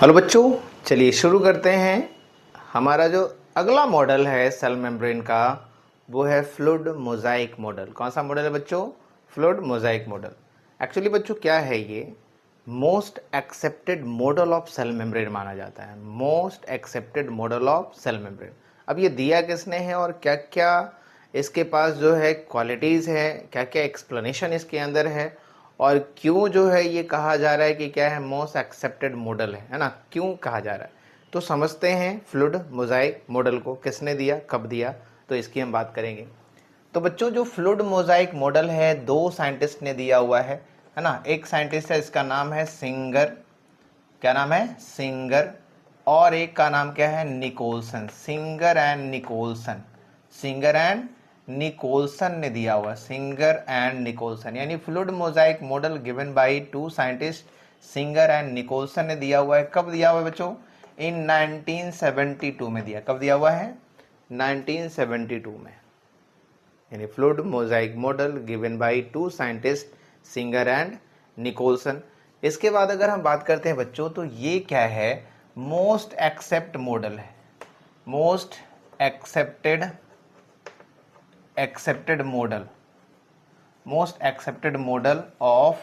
Hello बच्चों, चलिए शुरू करते हैं। हमारा जो अगला मॉडल है सेल मेम्ब्रेन का वो है फ्लूइड मोजाइक मॉडल। कौन सा मॉडल है बच्चों? Fluid mosaic model. एक्चुअली बच्चों क्या है ये? Most accepted model of cell membrane माना जाता है। Most accepted model of cell membrane. अब ये दिया किसने है और क्या क्या इसके पास जो है क्वालिटीज़ है, क्या क्या एक्सप्लेनेशन इसके अंदर है और क्यों जो है ये कहा जा रहा है कि क्या है मोस्ट एक्सेप्टेड मॉडल है ना? क्यों कहा जा रहा है तो समझते हैं। फ्लूइड मोजाइक मॉडल को किसने दिया, कब दिया, तो इसकी हम बात करेंगे। तो बच्चों जो फ्लूइड मोजाइक मॉडल है दो साइंटिस्ट ने दिया हुआ है ना? एक साइंटिस्ट है, इसका नाम है सिंगर। क्या नाम है? सिंगर। और एक का नाम क्या है? Nicolson. Singer and Nicolson. Singer and Nicolson ने दिया हुआ, सिंगर एंड निकोलसन, यानी fluid mosaic model given by two scientist Singer and Nicolson ने दिया हुआ है। कब दिया हुआ है बच्चों? इन 1972 में दिया। कब दिया हुआ है? 1972 में। यानी fluid mosaic model given by two scientist Singer and Nicolson. इसके बाद अगर हम बात करते हैं बच्चों तो ये क्या है? मोस्ट एक्सेप्ट मॉडल है। Most accepted model, most accepted model of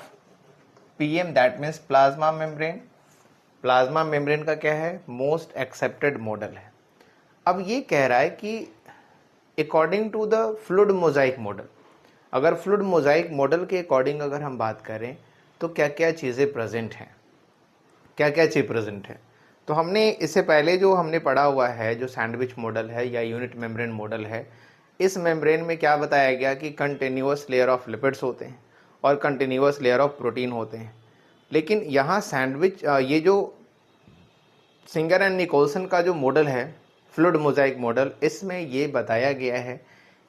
PM, that means plasma membrane. Plasma membrane का क्या है? मोस्ट एक्सेप्टेड मॉडल है। अब ये कह रहा है कि according to the fluid mosaic model, अगर फ्लूइड मोजाइक मॉडल के अकॉर्डिंग अगर हम बात करें तो क्या क्या चीज़ें प्रेजेंट हैं, क्या क्या चीज़ प्रेजेंट है। तो हमने इससे पहले जो हमने पढ़ा हुआ है जो सैंडविच मॉडल है या यूनिट मेम्ब्रेन मॉडल है, इस मेम्ब्रेन में क्या बताया गया कि कंटिन्यूअस लेयर ऑफ लिपिड्स होते हैं और कंटिन्यूअस लेयर ऑफ प्रोटीन होते हैं। लेकिन यहाँ सैंडविच ये जो सिंगर एंड निकोलसन का जो मॉडल है फ्लूइड मोजाइक मॉडल, इसमें ये बताया गया है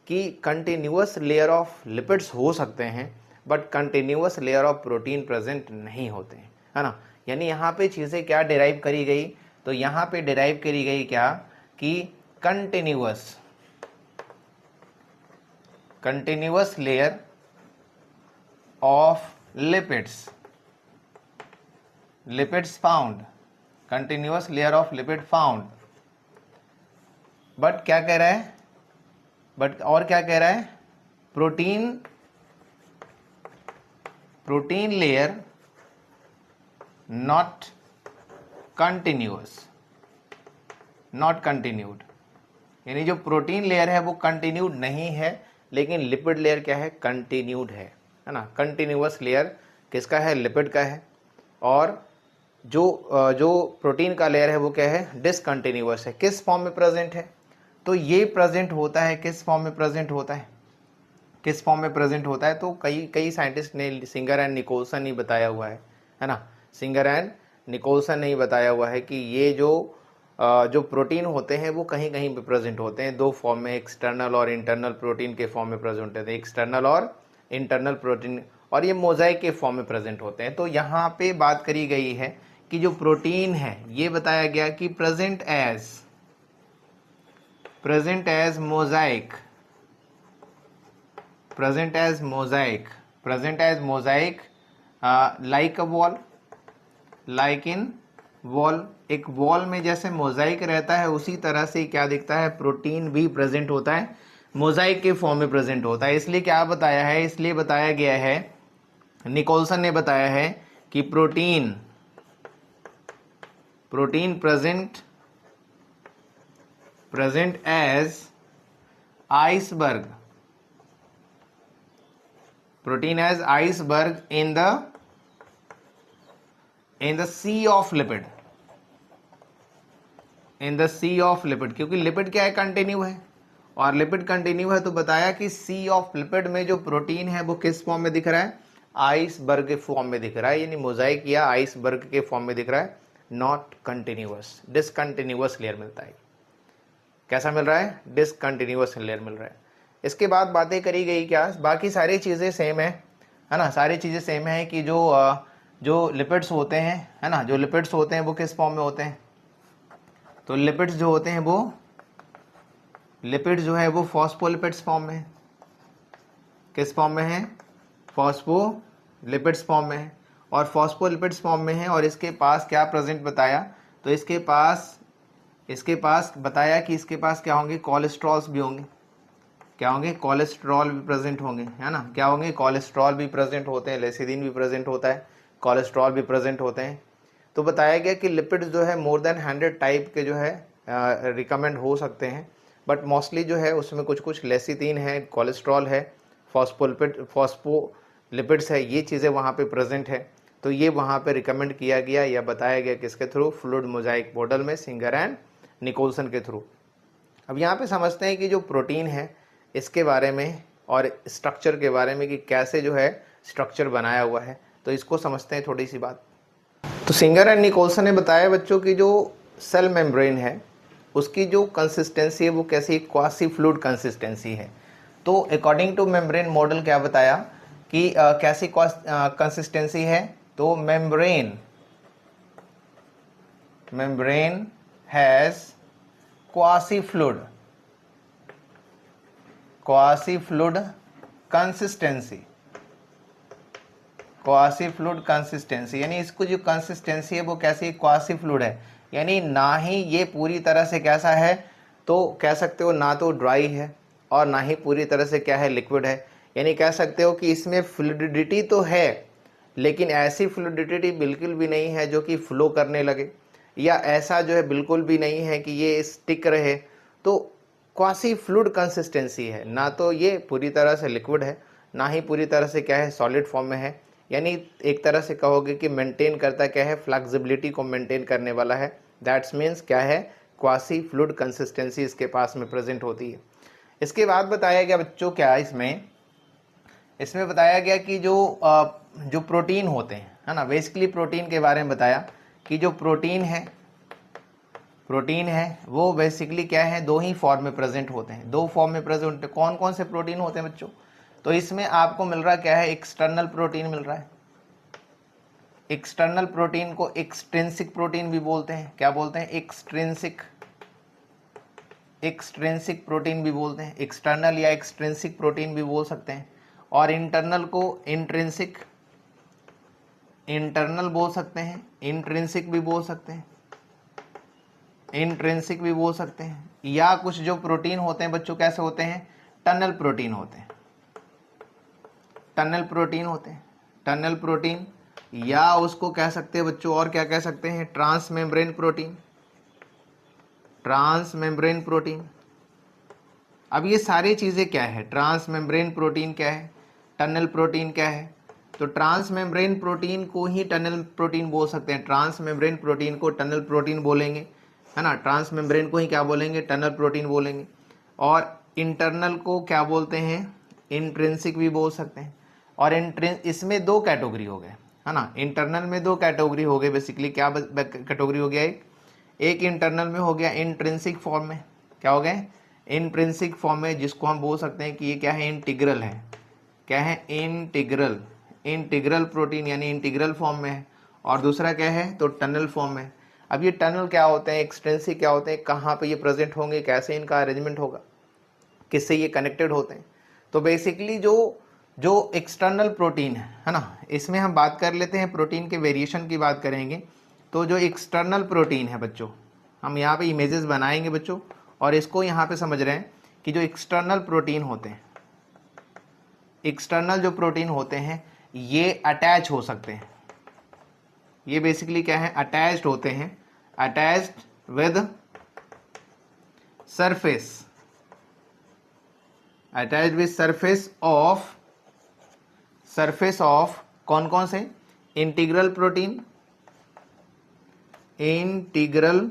कि कंटिन्यूअस लेयर ऑफ लिपिड्स हो सकते हैं but continuous layer of protein present नहीं होते हैं, है ना? यानी यहाँ पे चीज़ें क्या डिराइव करी गई? तो यहाँ पे डिराइव करी गई क्या कि continuous layer of lipids found, continuous layer of lipid found. But क्या कह रहा है? बट और क्या कह रहा है? प्रोटीन लेयर नॉट कंटिन्यूड, यानी जो प्रोटीन लेयर है वो कंटिन्यूड नहीं है, लेकिन लिपिड लेयर क्या है? कंटिन्यूड है ना? कंटिन्यूअस लेयर किसका है? लिपिड का है। और जो प्रोटीन का लेयर है वो क्या है? डिसकंटिन्यूअस है। किस फॉर्म में प्रेजेंट है? तो ये प्रेजेंट होता है, किस फॉर्म में प्रेजेंट होता है? किस फॉर्म में प्रेजेंट होता है? तो कई साइंटिस्ट ने, सिंगर एंड निकोलसन ने बताया हुआ है ना? सिंगर एंड निकोलसन ने ही बताया हुआ है कि ये जो प्रोटीन होते हैं वो कहीं कहीं पे प्रेजेंट होते हैं दो फॉर्म में, एक्सटर्नल और इंटरनल प्रोटीन के फॉर्म में प्रेजेंट होते हैं, एक्सटर्नल और इंटरनल प्रोटीन, और ये मोजाइक के फॉर्म में प्रेजेंट होते हैं। तो यहाँ पे बात करी गई है कि जो प्रोटीन है ये बताया गया कि present as mosaic, like a wall, like in wall. एक वॉल में जैसे मोजाइक रहता है उसी तरह से क्या दिखता है? प्रोटीन भी प्रेजेंट होता है, मोजाइक के फॉर्म में प्रेजेंट होता है। इसलिए क्या बताया है? इसलिए बताया गया है, निकोलसन ने बताया है कि protein present as iceberg, protein as iceberg in the sea of lipid, क्योंकि लिपिड क्या है? कंटिन्यू है, और लिपिड कंटिन्यू है तो बताया कि सी ऑफ लिपिड में जो प्रोटीन है वो किस फॉर्म में दिख रहा है? आइसबर्ग के फॉर्म में दिख रहा है, यानी मोजाइक या आइसबर्ग के फॉर्म में दिख रहा है, नॉट कंटिन्यूअस, डिसकंटिन्यूअस लेयर मिलता है। कैसा मिल रहा है? डिसकंटिन्यूअस लेयर मिल रहा है। इसके बाद बातें करी गई क्या? बाकी सारी चीज़ें सेम है ना? सारी चीज़ें सेम है कि जो लिपिड्स होते हैं, है ना, जो लिपिड्स होते हैं वो किस फॉर्म में होते हैं? तो लिपिड्स जो होते हैं वो, लिपिड्स जो है वो फॉस्फोलिपिड्स फॉर्म में है। किस फॉर्म में है? फॉस्फोलिपिड्स फॉर्म में है। और फॉस्फोलिपिड्स फॉर्म में है, और इसके पास क्या प्रेजेंट बताया, तो इसके पास बताया कि इसके पास क्या होंगे, कोलेस्ट्रॉल्स भी होंगे। क्या होंगे, कोलेस्ट्रॉल भी प्रेजेंट होंगे, है ना। क्या होंगे, कोलेस्ट्रॉल भी प्रेजेंट होते हैं, लेसिदिन भी प्रेजेंट होता है, कोलेस्ट्रॉल भी प्रेजेंट होते हैं। तो बताया गया कि लिपिड्स जो है मोर देन 100 टाइप के जो है रिकमेंड हो सकते हैं, बट मोस्टली जो है उसमें कुछ कुछ लेसिथिन है, कोलेस्ट्रॉल है, फॉस्फोलिपिड्स है, ये चीज़ें वहाँ पे प्रेजेंट है। तो ये वहाँ पे रिकमेंड किया गया या बताया गया किसके थ्रू, फ्लूइड मोजाइक मॉडल में, सिंगर एंड निकोलसन के थ्रू। अब यहाँ पे समझते हैं कि जो प्रोटीन है इसके बारे में और स्ट्रक्चर के बारे में कि कैसे जो है स्ट्रक्चर बनाया हुआ है, तो इसको समझते हैं थोड़ी सी बात। तो सिंगर एंड निकोलसन ने बताया बच्चों की जो सेल मेम्ब्रेन है उसकी जो कंसिस्टेंसी है वो कैसी, क्वासी फ्लूइड कंसिस्टेंसी है। तो अकॉर्डिंग टू मेम्ब्रेन मॉडल क्या बताया कि कैसी कंसिस्टेंसी है, तो membrane has quasi fluid consistency, यानी इसको जो कंसिस्टेंसी है वो कैसी, क्वासी फ्लूइड है, यानी ना ही ये पूरी तरह से कैसा है, तो कह सकते हो ना तो ड्राई है और ना ही पूरी तरह से क्या है, लिक्विड है। यानी कह सकते हो कि इसमें फ्लूइडिटी तो है, लेकिन ऐसी फ्लूइडिटी बिल्कुल भी नहीं है जो कि फ्लो करने लगे, या ऐसा जो है बिल्कुल भी नहीं है कि ये स्टिक रहे। तो क्वासी फ्लूइड कंसिस्टेंसी है, ना तो ये पूरी तरह से लिक्विड है, ना ही पूरी तरह से क्या है, सॉलिड फॉर्म में है। यानी एक तरह से कहोगे कि मेंटेन करता क्या है, फ्लेक्सिबिलिटी को मेंटेन करने वाला है। दैट्स मीन्स क्या है, क्वासी फ्लूइड कंसिस्टेंसी इसके पास में प्रेजेंट होती है। इसके बाद बताया गया बच्चों क्या, इसमें बताया गया कि जो प्रोटीन होते हैं, है ना, बेसिकली प्रोटीन के बारे में बताया कि जो प्रोटीन है वो बेसिकली क्या है, दो ही फॉर्म में प्रेजेंट होते हैं, दो फॉर्म में प्रेजेंट होते हैं। कौन कौन से प्रोटीन होते हैं बच्चों, तो इसमें आपको मिल रहा क्या है, एक्सटर्नल प्रोटीन मिल रहा है। एक्सटर्नल प्रोटीन को एक्सट्रिंसिक प्रोटीन भी बोलते हैं। क्या बोलते हैं, एक्सट्रिंसिक प्रोटीन भी बोलते हैं, एक्सटर्नल या एक्सट्रिंसिक प्रोटीन भी बोल सकते हैं। और इंटरनल को इंटरनल बोल सकते हैं, इंट्रिंसिक भी बोल सकते हैं, या कुछ जो प्रोटीन होते हैं बच्चों कैसे होते हैं, टनल प्रोटीन होते हैं, या उसको कह सकते हैं बच्चों, और क्या कह सकते हैं, ट्रांस मेम्ब्रेन प्रोटीन। अब ये सारी चीज़ें क्या है, ट्रांस मेम्ब्रेन प्रोटीन क्या है, टनल प्रोटीन क्या है, तो ट्रांस मेम्ब्रेन प्रोटीन को ही टनल प्रोटीन बोल सकते हैं, ट्रांस मेम्ब्रेन प्रोटीन को टनल प्रोटीन बोलेंगे, है ना, ट्रांस मेम्ब्रेन को ही क्या बोलेंगे, टनल प्रोटीन बोलेंगे। और इंटरनल को क्या बोलते हैं, इंट्रिंसिक भी बोल सकते हैं। और इसमें दो कैटेगरी हो गए, है ना, इंटरनल में दो कैटेगरी हो गए। बेसिकली क्या कैटेगरी हो गया, एक इंटरनल में हो गया इंट्रिंसिक फॉर्म में, क्या हो गए, इंट्रिंसिक फॉर्म में, जिसको हम बोल सकते हैं कि ये क्या है, इंटीग्रल है। क्या है, इंटीग्रल प्रोटीन, यानी इंटीग्रल फॉर्म में है। और दूसरा क्या है, तो टनल फॉर्म में। अब ये टनल क्या होते हैं, एक्सट्रिंसिक क्या होते हैं, कहाँ पे ये प्रेजेंट होंगे, कैसे इनका अरेंजमेंट होगा, किससे ये कनेक्टेड होते हैं। तो बेसिकली जो एक्सटर्नल प्रोटीन है ना, इसमें हम बात कर लेते हैं, प्रोटीन के वेरिएशन की बात करेंगे। तो जो एक्सटर्नल प्रोटीन है बच्चों, हम यहाँ पे इमेजेस बनाएंगे बच्चों, और इसको यहाँ पे समझ रहे हैं कि जो एक्सटर्नल प्रोटीन होते हैं, एक्सटर्नल जो प्रोटीन होते हैं ये अटैच हो सकते हैं। ये बेसिकली क्या है, अटैच्ड होते हैं, attached with surface, attached with surface of कौन कौन से, integral protein, integral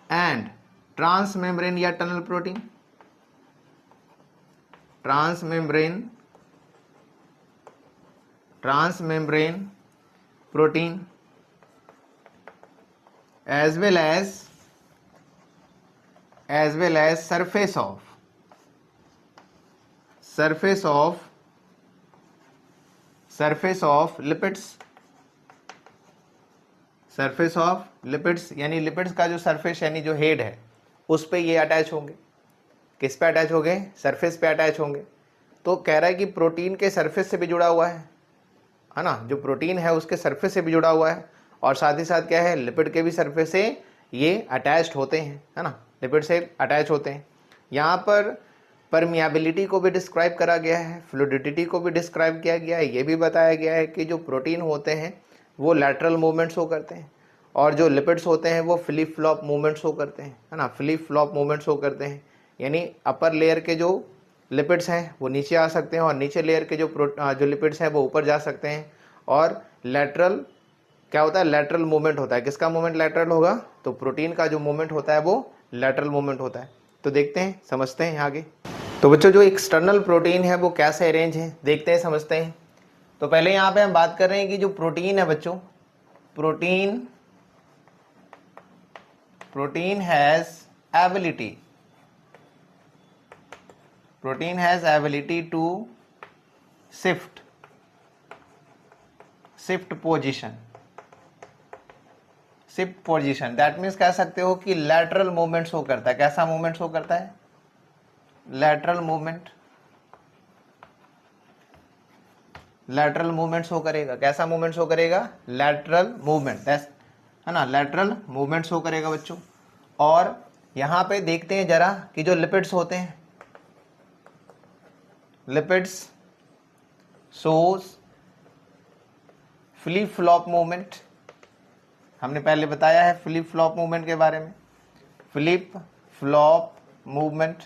and transmembrane या tunnel protein, transmembrane protein, as well as surface of lipids, यानी लिपिड्स का जो सरफेस यानी जो हेड है उस पे ये अटैच होंगे। किस पे अटैच होंगे, सरफेस पे अटैच होंगे। तो कह रहा है कि प्रोटीन के सरफेस से भी जुड़ा हुआ है ना, जो प्रोटीन है उसके सरफेस से भी जुड़ा हुआ है, और साथ ही साथ क्या है, लिपिड के भी सरफेस से ये अटैच्ड होते हैं, है ना, लिपिड से अटैच होते हैं। यहाँ पर परमिएबिलिटी को भी डिस्क्राइब करा गया है, फ्लूइडिटी को भी डिस्क्राइब किया गया है, ये भी बताया गया है कि जो प्रोटीन होते हैं वो लैटरल मूवमेंट शो करते हैं, और जो लिपिड्स होते हैं वो फ्लिप फ्लॉप मूवमेंट शो करते हैं, है ना, फ्लिप फ्लॉप मूवमेंट शो करते हैं। यानी अपर लेयर के जो लिपिड्स हैं वो नीचे आ सकते हैं, और नीचे लेयर के जो लिपिड्स हैं वो ऊपर जा सकते हैं। और लैटरल क्या होता है, लैटरल मूवमेंट होता है। किसका मूवमेंट लैटरल होगा, तो प्रोटीन का जो मूवमेंट होता है वो लैटरल मूवमेंट होता है। तो देखते हैं, समझते हैं आगे। तो बच्चों जो एक्सटर्नल प्रोटीन है वो कैसे अरेंज है, देखते हैं, समझते हैं। तो पहले यहाँ पे हम बात कर रहे हैं कि जो प्रोटीन है बच्चों, protein has ability to shift position. That means कह सकते हो कि लैटरल मूवमेंट शो करता है। कैसा मूवमेंट शो करता है, लैटरल मूवमेंट शो करेगा। कैसा मूवमेंट शो करेगा, लैटरल मूवमेंट, है ना, लैटरल मूवमेंट शो करेगा बच्चों। और यहां पे देखते हैं जरा कि जो लिपिड्स होते हैं, lipids shows flip flop movement. हमने पहले बताया है फ्लिप फ्लॉप मूवमेंट के बारे में। फ्लिप फ्लॉप मूवमेंट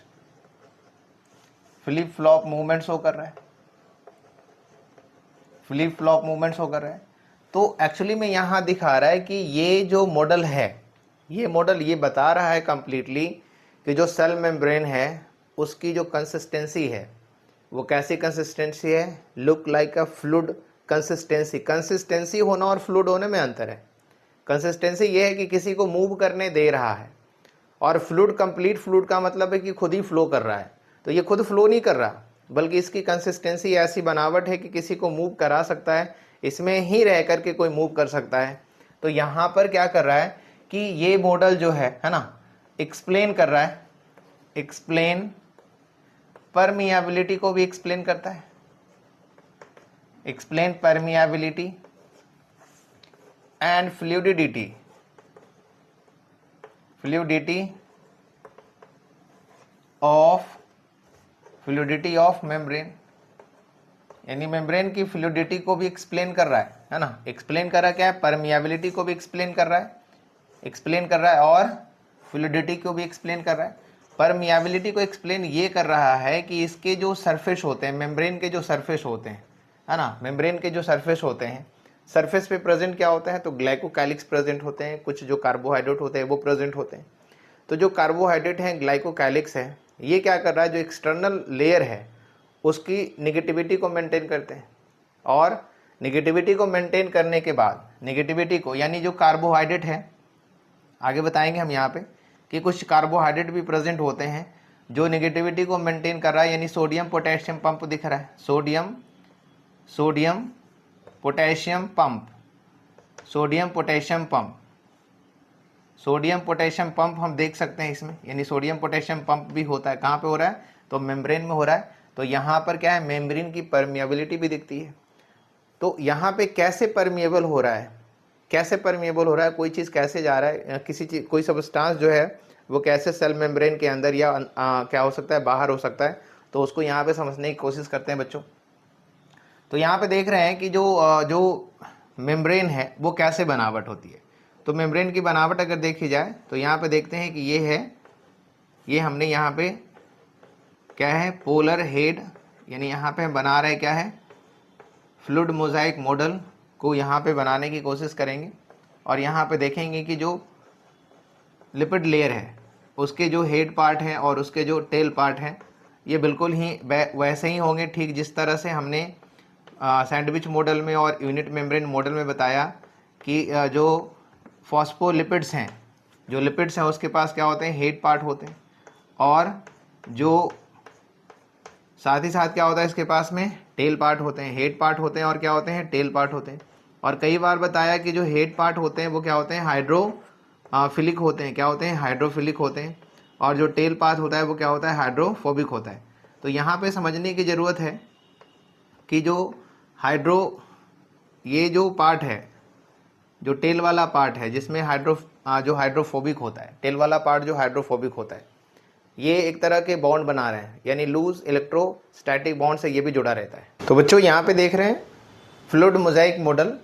शो कर रहा है, फ्लिप फ्लॉप मूवमेंट शो कर रहा है। तो एक्चुअली में यहां दिखा रहा है कि ये जो मॉडल है, ये मॉडल ये बता रहा है कंप्लीटली कि जो सेल मेम्ब्रेन है उसकी जो कंसिस्टेंसी है वो कैसी कंसिस्टेंसी है, लुक लाइक अ फ्लूइड कंसिस्टेंसी। कंसिस्टेंसी होना और फ्लूइड होने में अंतर है। कंसिस्टेंसी ये है कि किसी को मूव करने दे रहा है, और फ्लूइड, कंप्लीट फ्लूइड का मतलब है कि खुद ही फ्लो कर रहा है। तो ये खुद फ्लो नहीं कर रहा, बल्कि इसकी कंसिस्टेंसी ऐसी बनावट है कि किसी को मूव करा सकता है, इसमें ही रह करके कोई मूव कर सकता है। तो यहाँ पर क्या कर रहा है कि ये मॉडल जो है ना, एक्सप्लेन कर रहा है, एक्सप्लेन परमिएबिलिटी को भी एक्सप्लेन करता है, explain permeability and fluidity of membrane. यानी मेम्ब्रेन की फ्लूइडिटी को भी एक्सप्लेन कर रहा है ना, एक्सप्लेन कर रहा है क्या है, परमिएबिलिटी को भी एक्सप्लेन कर रहा है, और फ्लूइडिटी को भी एक्सप्लेन कर रहा है। परमिएबिलिटी को एक्सप्लेन ये कर रहा है कि इसके जो सरफेस होते हैं, मेम्ब्रेन के जो सरफेस होते हैं, है ना, मेम्ब्रेन के जो सरफेस होते हैं, सरफेस पे प्रेजेंट क्या होता है, तो ग्लाइकोकैलिक्स प्रेजेंट होते हैं, कुछ जो कार्बोहाइड्रेट होते हैं वो प्रेजेंट होते हैं। तो जो कार्बोहाइड्रेट हैं, ग्लाइकोकैलिक्स है, ये क्या कर रहा है, जो एक्सटर्नल लेयर है उसकी निगेटिविटी को मेंटेन करते हैं। और निगेटिविटी को मेंटेन करने के बाद, निगेटिविटी को यानी जो कार्बोहाइड्रेट है, आगे बताएंगे हम यहाँ पे कि कुछ कार्बोहाइड्रेट भी प्रेजेंट होते हैं जो निगेटिविटी को मेंटेन कर रहा है। यानी सोडियम पोटेशियम पंप दिख रहा है, सोडियम पोटेशियम पंप हम देख सकते हैं इसमें। यानी सोडियम पोटेशियम पंप भी होता है, कहाँ पे हो रहा है, तो मेम्ब्रेन में हो रहा है। तो यहाँ पर क्या है, मेम्ब्रेन की परमिएबिलिटी भी दिखती है। तो यहाँ पे कैसे परमिएबल हो रहा है, कोई चीज़ कैसे जा रहा है, किसी चीज, कोई सब्सटेंस जो है वो कैसे सेल मेम्ब्रेन के अंदर या क्या हो सकता है, बाहर हो सकता है। तो उसको यहाँ पे समझने की कोशिश करते हैं बच्चों। तो यहाँ पे देख रहे हैं कि जो मेम्ब्रेन है वो कैसे बनावट होती है। तो मेम्ब्रेन की बनावट अगर देखी जाए तो यहाँ पे देखते हैं कि ये है, ये हमने यहाँ पे क्या है, पोलर हेड। यानी यहाँ पे हम बना रहे क्या है, फ्लूइड मोजाइक मॉडल को यहाँ पे बनाने की कोशिश करेंगे। और यहाँ पे देखेंगे कि जो लिपिड लेयर है उसके जो हेड पार्ट हैं और उसके जो टेल पार्ट हैं ये बिल्कुल ही वैसे ही होंगे, ठीक जिस तरह से हमने सैंडविच मॉडल में और यूनिट मेम्ब्रेन मॉडल में बताया कि जो फॉस्फोलिपिड्स हैं, जो लिपिड्स हैं उसके पास क्या होते हैं, हेड पार्ट होते हैं, और जो साथ ही साथ क्या होता है, इसके पास में टेल पार्ट होते हैं, हेड पार्ट होते हैं और क्या होते हैं, टेल पार्ट होते हैं। और कई बार बताया कि जो हेड पार्ट होते हैं वो क्या होते हैं, हाइड्रोफिलिक होते हैं। क्या होते हैं, हाइड्रोफिलिक होते हैं। और जो टेल पार्ट होता है वो क्या होता है, हाइड्रोफोबिक होता है। तो यहाँ पे समझने की ज़रूरत है कि ये जो पार्ट है, जो टेल वाला पार्ट है जिसमें जो हाइड्रोफोबिक होता है, टेल वाला पार्ट जो हाइड्रोफोबिक होता है, ये एक तरह के बॉन्ड बना रहे हैं, यानी लूज इलेक्ट्रोस्टैटिक बॉन्ड से ये भी जुड़ा रहता है। तो बच्चों यहाँ पे देख रहे हैं फ्लूइड मोजाइक मॉडल।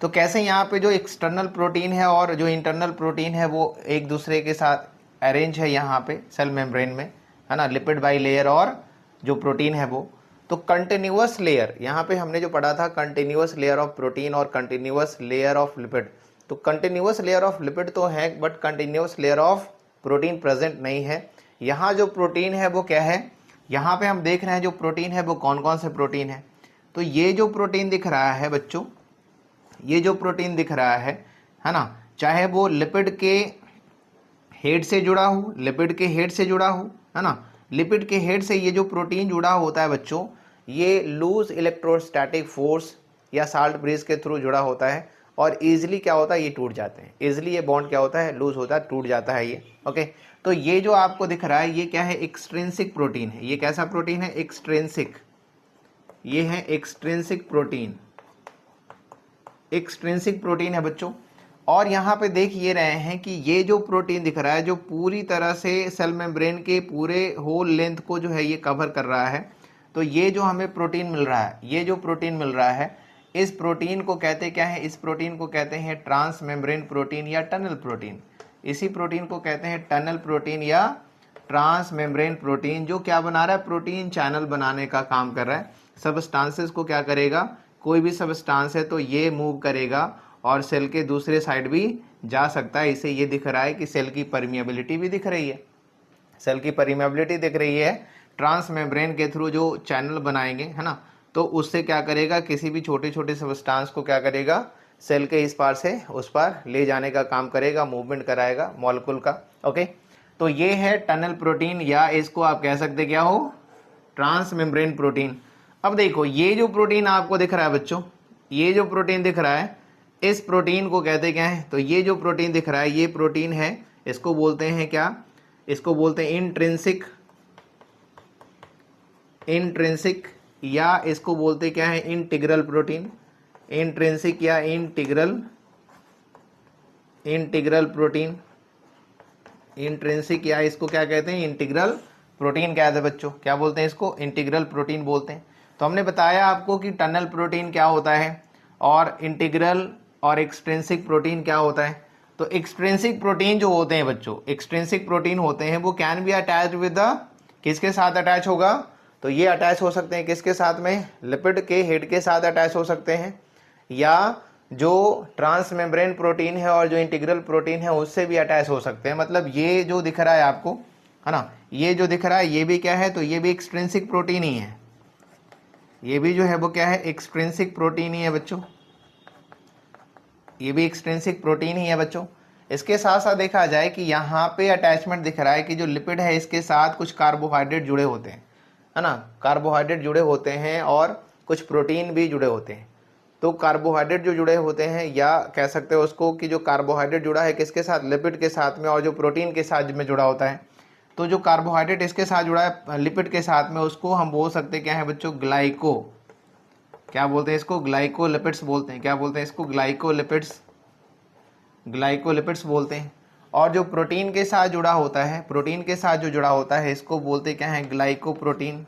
तो कैसे यहाँ पे जो एक्सटर्नल प्रोटीन है और जो इंटरनल प्रोटीन है वो एक दूसरे के साथ अरेंज है यहाँ पे सेल मेम्ब्रेन में, है ना, लिपिड बाई लेयर और जो प्रोटीन है वो। तो कंटिन्यूअस लेयर, यहाँ पे हमने जो पढ़ा था कंटिन्यूअस लेयर ऑफ प्रोटीन और कंटिन्यूअस लेयर ऑफ लिपिड। तो कंटिन्यूअस लेयर ऑफ लिपिड तो है but continuous layer of protein present नहीं है। यहाँ जो प्रोटीन है वो क्या है, यहाँ पे हम देख रहे हैं जो प्रोटीन है वो कौन कौन से प्रोटीन है। तो ये जो प्रोटीन दिख रहा है बच्चों, ये जो प्रोटीन दिख रहा है ना, चाहे वो लिपिड के हेड से जुड़ा हो, लिपिड के हेड से जुड़ा हो, है ना, लिपिड के हेड से ये जो प्रोटीन जुड़ा होता है बच्चों, ये लूज इलेक्ट्रोस्टैटिक फोर्स या साल्ट ब्रिज के थ्रू जुड़ा होता है और इजीली क्या होता है, ये टूट जाते हैं। इजीली ये बॉन्ड क्या होता है, लूज होता है, टूट जाता है ये। ओके, तो ये जो आपको दिख रहा है ये क्या है, एक्सट्रिंसिक प्रोटीन है। ये कैसा प्रोटीन है, एक्सट्रिंसिक। ये है एक्सट्रिंसिक प्रोटीन, एक्सट्रिंसिक प्रोटीन है बच्चों। और यहाँ पे देख ये रहे हैं कि ये जो प्रोटीन दिख रहा है जो पूरी तरह से सेल मेम्ब्रेन के पूरे होल लेंथ को जो है ये कवर कर रहा है। तो ये जो हमें प्रोटीन मिल रहा है, ये जो प्रोटीन मिल रहा है, इस प्रोटीन को कहते क्या है, इस प्रोटीन को कहते हैं ट्रांस मेम्ब्रेन प्रोटीन या टनल प्रोटीन। इसी प्रोटीन को कहते हैं टनल प्रोटीन या ट्रांस मेम्ब्रेन प्रोटीन, जो क्या बना रहा है, प्रोटीन चैनल बनाने का काम कर रहा है। सबस्टांसेस को क्या करेगा, कोई भी सबस्टांस है तो ये मूव करेगा और सेल के दूसरे साइड भी जा सकता है। इसे ये दिख रहा है कि सेल की परमिएबिलिटी भी दिख रही है, सेल की परमिएबिलिटी दिख रही है। ट्रांस मेम्ब्रेन के थ्रू जो चैनल बनाएंगे, है ना, तो उससे क्या करेगा, किसी भी छोटे छोटे सबस्टांस को क्या करेगा, सेल के इस पार से उस पार ले जाने का काम करेगा, मूवमेंट कराएगा मॉलिक्यूल का। ओके, तो ये है टनल प्रोटीन या इसको आप कह सकते क्या हो, ट्रांस मेम्ब्रेन प्रोटीन। अब देखो ये जो प्रोटीन आपको दिख रहा है बच्चों, ये जो प्रोटीन दिख रहा है, इस प्रोटीन को कहते क्या है, तो ये जो प्रोटीन दिख रहा है ये प्रोटीन है, इसको बोलते हैं क्या, इसको बोलते हैं इंट्रिंसिक, इंट्रिंसिक या इसको बोलते क्या है, इंटीग्रल प्रोटीन। इंट्रिंसिक या इंटीग्रल, इंटीग्रल प्रोटीन, इंट्रिंसिक या इसको क्या कहते हैं, इंटीग्रल प्रोटीन कहते हैं बच्चों। क्या बोलते हैं इसको, इंटीग्रल प्रोटीन बोलते हैं। तो हमने बताया आपको कि टनल प्रोटीन क्या होता है और इंटीग्रल और एक्सट्रिंसिक प्रोटीन क्या होता है। तो एक्सट्रिंसिक प्रोटीन जो होते हैं बच्चों, एक्सट्रिंसिक प्रोटीन होते हैं वो can be attached with the, किसके साथ अटैच होगा, तो ये अटैच हो सकते हैं किसके साथ में, लिपिड के हेड के साथ अटैच हो सकते हैं, या जो ट्रांस मेम्ब्रेन प्रोटीन है और जो इंटीग्रल प्रोटीन है उससे भी अटैच हो सकते हैं। मतलब ये जो दिख रहा है आपको, है ना, ये जो दिख रहा है ये भी क्या है, तो ये भी एक्सट्रिंसिक प्रोटीन ही है। ये भी जो है वो क्या है, एक्सट्रिंसिक प्रोटीन ही है बच्चों, ये भी एक्सट्रिंसिक प्रोटीन ही है बच्चों। इसके साथ साथ देखा जाए कि यहाँ पे अटैचमेंट दिख रहा है कि जो लिपिड है इसके साथ कुछ कार्बोहाइड्रेट जुड़े होते हैं, है ना, कार्बोहाइड्रेट जुड़े होते हैं और कुछ प्रोटीन भी जुड़े होते हैं। तो कार्बोहाइड्रेट जो जुड़े होते हैं, या कह सकते हो उसको कि जो कार्बोहाइड्रेट जुड़ा है किसके साथ, लिपिड के साथ में, और जो प्रोटीन के साथ में जुड़ा होता है, तो जो कार्बोहाइड्रेट इसके साथ जुड़ा है लिपिड के साथ में, उसको हम बोल सकते हैं क्या है बच्चों, ग्लाइको, क्या बोलते हैं इसको, ग्लाइकोलिपिड्स बोलते हैं। क्या बोलते हैं इसको, ग्लाइकोलिपिड्स, ग्लाइकोलिपिड्स बोलते हैं। और जो प्रोटीन के साथ जुड़ा होता है, प्रोटीन के साथ जो जुड़ा होता है इसको बोलते क्या है, ग्लाइकोप्रोटीन।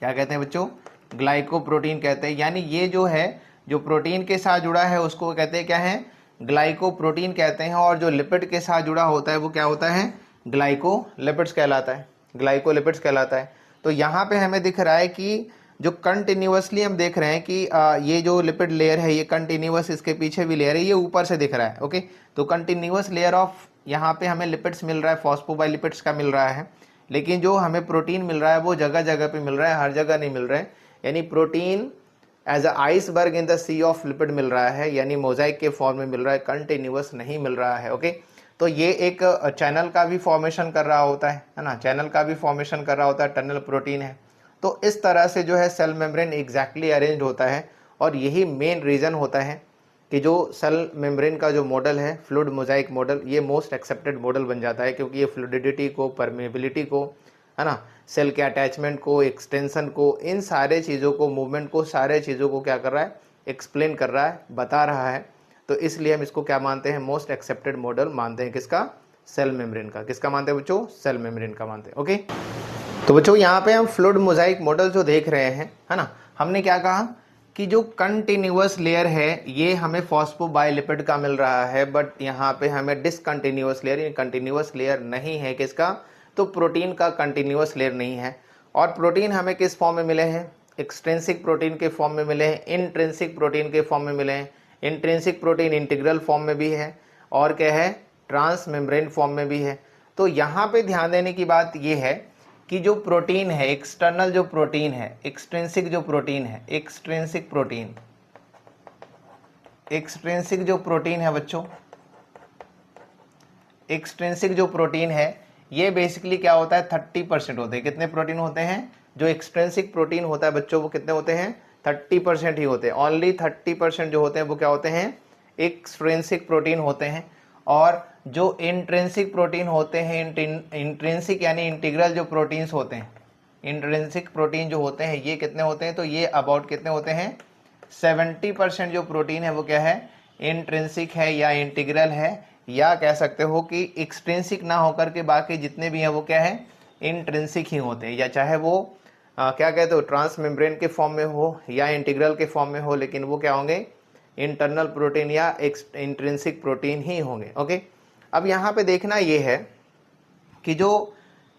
क्या कहते हैं बच्चों, ग्लाइकोप्रोटीन कहते हैं। यानी ये जो है, जो प्रोटीन के साथ जुड़ा है उसको कहते हैं क्या है, ग्लाइकोप्रोटीन कहते हैं। और जो लिपिड के साथ जुड़ा होता है वो क्या होता है, ग्लाइकोलिपिड्स कहलाता है, ग्लाइकोलिपिड्स कहलाता है। तो यहाँ पे हमें दिख रहा है कि जो कंटिन्यूअसली हम देख रहे हैं कि ये जो लिपिड लेयर है ये कंटिन्यूअस, इसके पीछे भी लेयर है, ये ऊपर से दिख रहा है। ओके, तो कंटिन्यूअस लेयर ऑफ यहाँ पे हमें लिपिड्स मिल रहा है, फॉस्फोबाइलिपिड्स का मिल रहा है। लेकिन जो हमें प्रोटीन मिल रहा है वो जगह जगह पे मिल रहा है, हर जगह नहीं मिल रहा है। यानी protein as a iceberg in the sea of lipid मिल रहा है, यानी मोजाइक के फॉर्म में मिल रहा है, कंटिन्यूअस नहीं मिल रहा है। ओके, तो ये एक चैनल का भी फॉर्मेशन कर रहा होता है ना, चैनल का भी फॉर्मेशन कर रहा होता है, टनल प्रोटीन है। तो इस तरह से जो है सेल मेम्ब्रेन एग्जैक्टली अरेंज होता है। और यही मेन रीज़न होता है कि जो सेल मेम्ब्रेन का जो मॉडल है, फ्लूइड मोजाइक मॉडल, ये मोस्ट एक्सेप्टेड मॉडल बन जाता है, क्योंकि ये फ्लूइडिटी को, परमेबिलिटी को, है ना, सेल के अटैचमेंट को, एक्सटेंशन को, इन सारे चीज़ों को, मूवमेंट को, सारे चीज़ों को क्या कर रहा है, एक्सप्लेन कर रहा है, बता रहा है। तो इसलिए हम इसको क्या मानते हैं, मोस्ट एक्सेप्टेड मॉडल मानते हैं, किसका, सेल मेम्ब्रेन का। किसका मानते हैं बच्चों, सेल मेम्ब्रेन का मानते हैं। ओके, तो बच्चों यहाँ पे हम फ्लूइड मोजाइक मॉडल जो देख रहे हैं, है ना, हमने क्या कहा कि जो कंटिन्यूअस लेयर है ये हमें फॉस्फोबाइलिपिड का मिल रहा है, बट यहाँ पे हमें डिसकंटिन्यूअस लेयर, ये कंटिन्यूअस लेयर नहीं है किसका, तो प्रोटीन का कंटिन्यूअस लेयर नहीं है। और प्रोटीन हमें किस फॉर्म में मिले हैं, एक्सट्रिंसिक प्रोटीन के फॉर्म में मिले हैं, इंट्रिंसिक प्रोटीन के फॉर्म में मिले हैं। इंट्रिंसिक प्रोटीन इंटीग्रल फॉर्म में भी है और क्या है, ट्रांस मेम्ब्रेन फॉर्म में भी है। तो यहाँ पे ध्यान देने की बात ये है कि जो प्रोटीन है, एक्सटर्नल जो प्रोटीन है, एक्सट्रिंसिक जो प्रोटीन है, एक्सट्रिंसिक जो प्रोटीन है बच्चों, एक्सट्रिंसिक जो प्रोटीन है ये बेसिकली क्या होता है, 30% होते हैं। कितने प्रोटीन होते हैं, जो एक्सट्रिंसिक प्रोटीन होता है बच्चों वो कितने होते हैं, 30% ही होते हैं। ओनली 30% जो होते हैं वो क्या होते हैं, एक्सट्रिंसिक प्रोटीन होते हैं। और जो इंट्रिंसिक प्रोटीन होते हैं, इंट्रिंसिक यानी इंटीग्रल जो प्रोटीन्स होते हैं, इंट्रिंसिक प्रोटीन जो होते हैं ये कितने होते हैं, तो ये अबाउट कितने होते हैं, 70% जो प्रोटीन है वो क्या है, इंट्रिंसिक है या इंटीग्रल है, या कह सकते हो कि एक्सट्रिंसिक ना होकर के बाकी जितने भी हैं वो क्या है, इंट्रिंसिक ही होते हैं। या चाहे वो क्या कहते हो, ट्रांस मेम्ब्रेन के फॉर्म में हो या इंटीग्रल के फॉर्म में हो, लेकिन वो क्या होंगे, इंटरनल प्रोटीन या इंट्रिंसिक प्रोटीन ही होंगे। ओके, अब यहाँ पे देखना ये है कि जो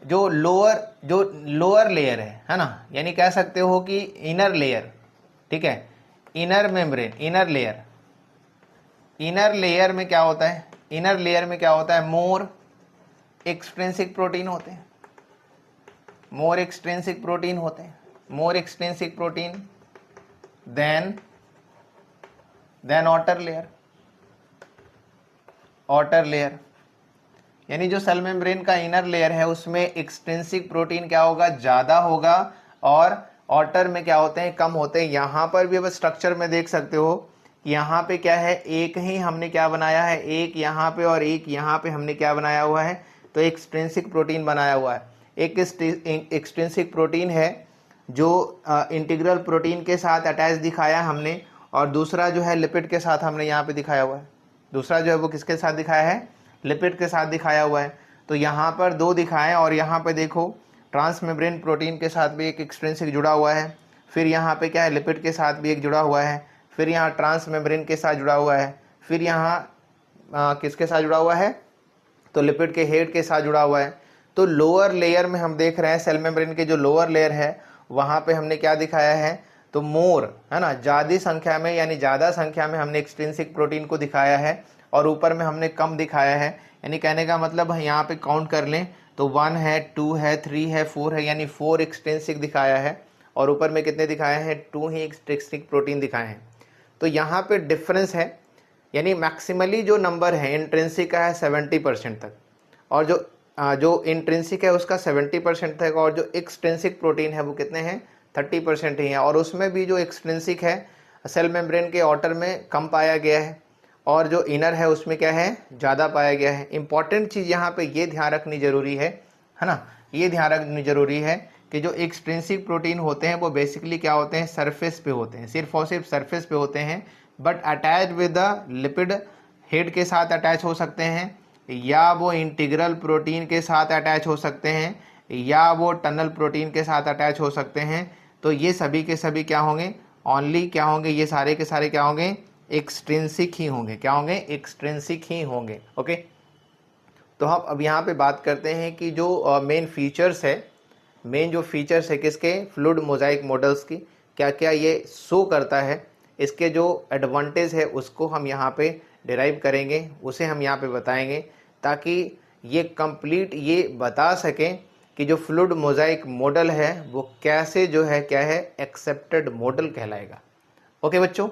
लोअर लेयर है ना, यानी कह सकते हो कि इनर लेयर, ठीक है, इनर मेम्ब्रेन, इनर लेयर में क्या होता है, इनर लेयर में क्या होता है, मोर एक्सट्रिंसिक प्रोटीन होते हैं, मोर एक्सट्रिंसिक प्रोटीन होते हैं, more extrinsic protein then outer layer, यानी जो सेल मेम्ब्रेन का इनर लेयर है उसमें एक्सट्रिंसिक प्रोटीन क्या होगा, ज्यादा होगा, और आउटर में क्या होते हैं, कम होते हैं। यहाँ पर भी अब स्ट्रक्चर में देख सकते हो, यहाँ पे क्या है, एक ही हमने क्या बनाया है, एक यहाँ पे और एक यहाँ पे हमने क्या बनाया हुआ है, तो एक्सट्रिंसिक प्रोटीन बनाया हुआ है। एक एक्सट्रिंसिक प्रोटीन है जो इंटीग्रल प्रोटीन के साथ अटैच दिखाया हमने, और दूसरा जो है लिपिड के साथ हमने यहाँ पे दिखाया हुआ है। दूसरा जो है वो किसके साथ दिखाया है, लिपिड के साथ दिखाया हुआ है। तो यहाँ पर दो दिखाएं, और यहाँ पे देखो ट्रांस मेम्ब्रेन प्रोटीन के साथ भी एक एक्सट्रिंसिक जुड़ा हुआ है, फिर यहाँ पे क्या है, लिपिड के साथ भी एक जुड़ा हुआ है, फिर यहाँ ट्रांस मेम्ब्रेन के साथ जुड़ा हुआ है, फिर यहाँ किसके साथ जुड़ा हुआ है, तो लिपिड के हेड के साथ जुड़ा हुआ है। तो लोअर लेयर में हम देख रहे हैं, सेल मेम्ब्रेन के जो लोअर लेयर है वहाँ पे हमने क्या दिखाया है, तो मोर, है ना, ज़्यादा संख्या में, यानी ज़्यादा संख्या में हमने एक्सट्रिंसिक प्रोटीन को दिखाया है, और ऊपर में हमने कम दिखाया है। यानी कहने का मतलब यहाँ पे काउंट कर लें तो 1 है, 2 है, 3 है, 4 है, यानी 4 एक्सट्रिंसिक दिखाया है, और ऊपर में कितने दिखाए हैं, 2 ही एक्सट्रिंसिक प्रोटीन दिखाए हैं। तो यहाँ पे डिफरेंस है, यानी मैक्सिमली जो नंबर है इंट्रिंसिक का है 70% तक, और जो इंट्रिंसिक है उसका 70% तक, और जो एक्सट्रिंसिक प्रोटीन है वो कितने हैं, 30% ही है। और उसमें भी जो एक्सट्रिंसिक है सेल मेम्ब्रेन के आउटर में कम पाया गया है, और जो इनर है उसमें क्या है, ज़्यादा पाया गया है। इंपॉर्टेंट चीज़ यहाँ पे ये ध्यान रखनी जरूरी है ना, ये ध्यान रखनी जरूरी है कि जो एक्सट्रिंसिक प्रोटीन होते हैं वो बेसिकली क्या होते हैं, सरफेस पे होते हैं, सिर्फ और सिर्फ सरफेस पे होते हैं, but attach with the lipid head के साथ अटैच हो सकते हैं, या वो इंटीग्रल प्रोटीन के साथ अटैच हो सकते हैं, या वो टनल प्रोटीन के साथ अटैच हो सकते हैं। तो ये सभी के सभी क्या होंगे, ओनली क्या होंगे, ये सारे के सारे क्या होंगे, एक्सट्रिंसिक ही होंगे। क्या होंगे, एक्सट्रिंसिक ही होंगे। ओके, तो हम अब यहाँ पे बात करते हैं कि जो मेन फीचर्स है, मेन जो फीचर्स है किसके, फ्लूइड मोजाइक मॉडल्स की, क्या क्या ये शो करता है, इसके जो एडवांटेज है उसको हम यहाँ पे डिराइव करेंगे, उसे हम यहाँ पे बताएंगे, ताकि ये कंप्लीट ये बता सकें कि जो फ्लूइड मोजाइक मॉडल है वो कैसे जो है क्या है, एक्सेप्टेड मॉडल कहलाएगा। ओके बच्चों।